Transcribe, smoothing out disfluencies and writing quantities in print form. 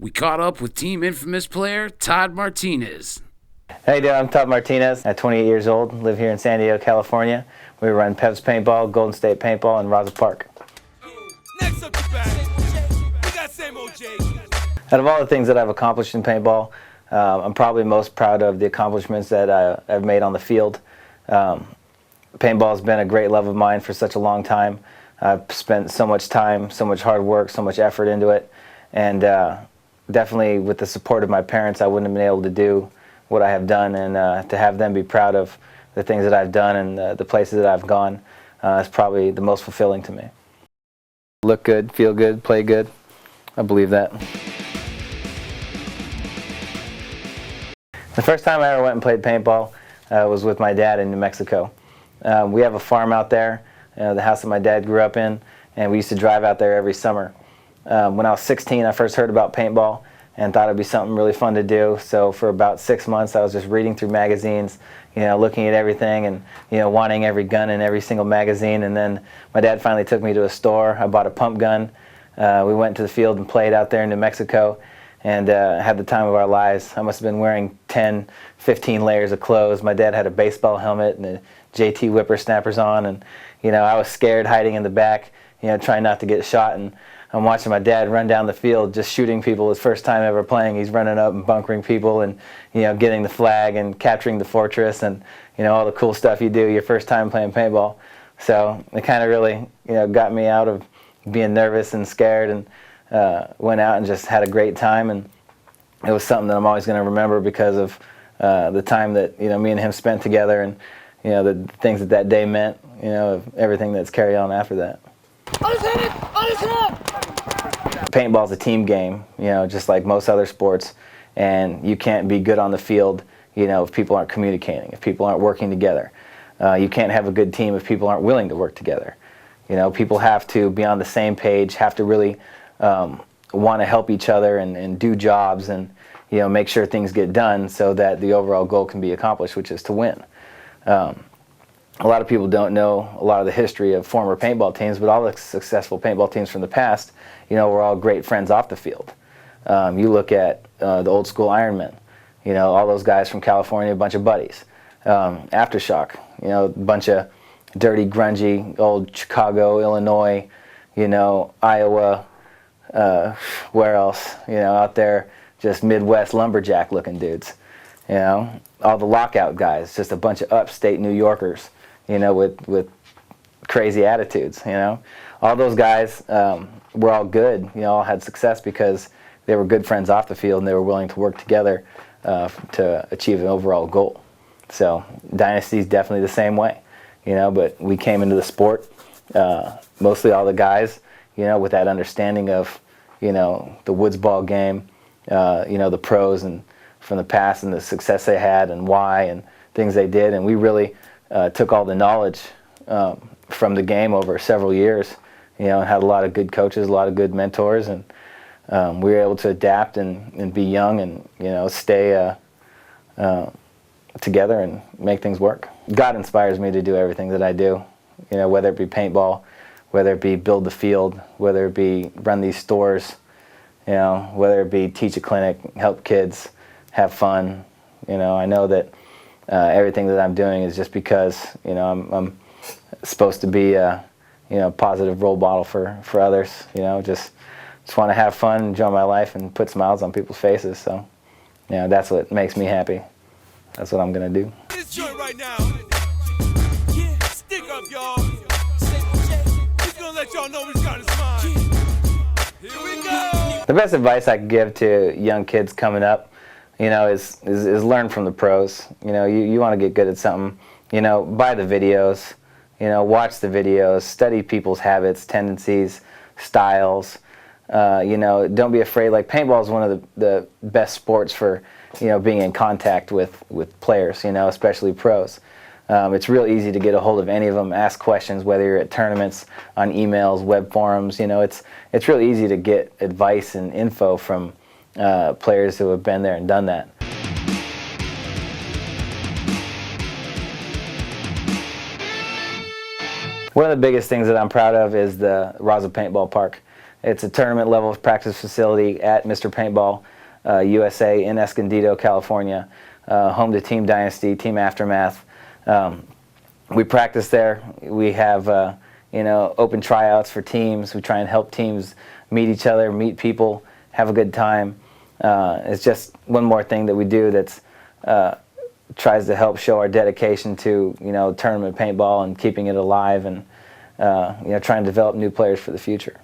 We caught up with Team Infamous player Todd Martinez. How you doing? I'm Todd Martinez. I'm 28 years old, live here in San Diego, California. We run PEVS Paintball, Golden State Paintball, and Rosa Park. Next up the back, we got same OJ. Out of all the things that I've accomplished in paintball, I'm probably most proud of the accomplishments that I've made on the field. Paintball has been a great love of mine for such a long time. I've spent so much time, so much hard work, so much effort into it, and definitely with the support of my parents, I wouldn't have been able to do what I have done, and to have them be proud of the things that I've done and the places that I've gone is probably the most fulfilling to me. Look good, feel good, play good. I believe that. The first time I ever went and played paintball was with my dad in New Mexico. We have a farm out there, the house that my dad grew up in, and we used to drive out there every summer. When I was 16, I first heard about paintball and thought it'd be something really fun to do. So for about 6 months, I was just reading through magazines, looking at everything and, wanting every gun in every single magazine. And then my dad finally took me to a store. I bought a pump gun. We went to the field and played out there in New Mexico and had the time of our lives. I must have been wearing 10, 15 layers of clothes. My dad had a baseball helmet and a JT whippersnappers on, and I was scared, hiding in the back, trying not to get shot. And I'm watching my dad run down the field just shooting people. His first time ever playing, he's running up and bunkering people and getting the flag and capturing the fortress and all the cool stuff you do your first time playing paintball. So it kind of really got me out of being nervous and scared, and went out and just had a great time. And it was something that I'm always going to remember because of the time that me and him spent together, and the things that day meant, of everything that's carried on after that. Paintball's a team game, just like most other sports, and you can't be good on the field, if people aren't communicating, if people aren't working together. You can't have a good team if people aren't willing to work together. People have to be on the same page, have to really want to help each other and do jobs and make sure things get done so that the overall goal can be accomplished, which is to win. A lot of people don't know a lot of the history of former paintball teams, but all the successful paintball teams from the past, were all great friends off the field. You look at the old school Ironmen, all those guys from California, a bunch of buddies. Aftershock, a bunch of dirty, grungy, old Chicago, Illinois, Iowa, where else, out there, just Midwest lumberjack looking dudes. All the lockout guys, just a bunch of upstate New Yorkers, with crazy attitudes, All those guys were all good, all had success because they were good friends off the field and they were willing to work together to achieve an overall goal. So Dynasty's definitely the same way, but we came into the sport, mostly all the guys, with that understanding of, the woods ball game, the pros and from the past and the success they had and why and things they did, and we really took all the knowledge from the game over several years, and had a lot of good coaches, a lot of good mentors, and we were able to adapt and be young and stay together and make things work. God inspires me to do everything that I do, whether it be paintball, whether it be build the field, whether it be run these stores, whether it be teach a clinic, help kids, have fun. I know that everything that I'm doing is just because I'm supposed to be a positive role model for others. Just want to have fun, enjoy my life, and put smiles on people's faces. So that's what makes me happy. That's what I'm gonna do. This joint right now. Yeah, stick up, y'all. He's gonna let y'all know he's got his mind. Here we go. The best advice I can give to young kids coming up, is learn from the pros. You want to get good at something, buy the videos, watch the videos, study people's habits, tendencies, styles. Don't be afraid. Like paintball is one of the best sports for, being in contact with players, especially pros. It's real easy to get a hold of any of them, ask questions, whether you're at tournaments, on emails, web forums. It's real easy to get advice and info from players who have been there and done that. One of the biggest things that I'm proud of is the Rosa Paintball Park. It's a tournament level practice facility at Mr. Paintball USA in Escondido, California, home to Team Dynasty, Team Aftermath. We practice there. We have open tryouts for teams. We try and help teams meet each other, meet people, have a good time. It's just one more thing that we do that's tries to help show our dedication to tournament paintball and keeping it alive, and trying to develop new players for the future.